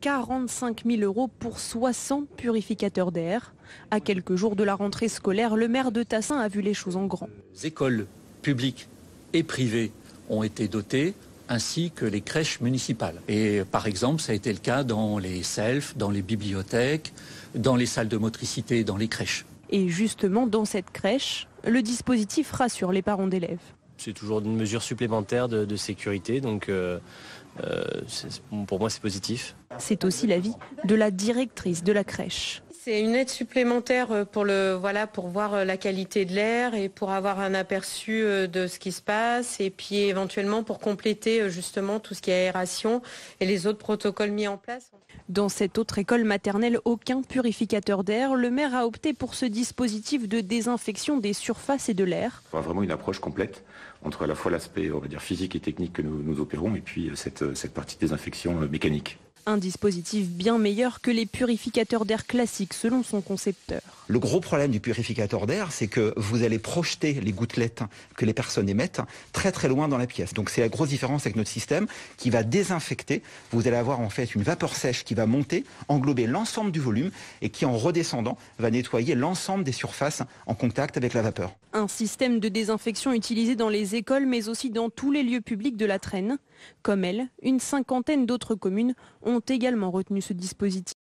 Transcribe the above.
45 000 € pour 60 purificateurs d'air. À quelques jours de la rentrée scolaire, le maire de Tassin a vu les choses en grand. Les écoles publiques et privées ont été dotées, ainsi que les crèches municipales. Et par exemple, ça a été le cas dans les selfs, dans les bibliothèques, dans les salles de motricité, dans les crèches. Et justement, dans cette crèche, le dispositif rassure les parents d'élèves. C'est toujours une mesure supplémentaire de sécurité, donc pour moi c'est positif. C'est aussi l'avis de la directrice de la crèche. C'est une aide supplémentaire pour voir la qualité de l'air et pour avoir un aperçu de ce qui se passe et puis éventuellement pour compléter justement tout ce qui est aération et les autres protocoles mis en place. Dans cette autre école maternelle, aucun purificateur d'air. Le maire a opté pour ce dispositif de désinfection des surfaces et de l'air. On a vraiment une approche complète entre à la fois l'aspect, on va dire, physique et technique que nous opérons et puis cette partie de désinfection mécanique. Un dispositif bien meilleur que les purificateurs d'air classiques, selon son concepteur. Le gros problème du purificateur d'air, c'est que vous allez projeter les gouttelettes que les personnes émettent très très loin dans la pièce. Donc c'est la grosse différence avec notre système qui va désinfecter. Vous allez avoir en fait une vapeur sèche qui va monter, englober l'ensemble du volume et qui en redescendant va nettoyer l'ensemble des surfaces en contact avec la vapeur. Un système de désinfection utilisé dans les écoles mais aussi dans tous les lieux publics de la Trenne. Comme elle, une cinquantaine d'autres communes ont également retenu ce dispositif.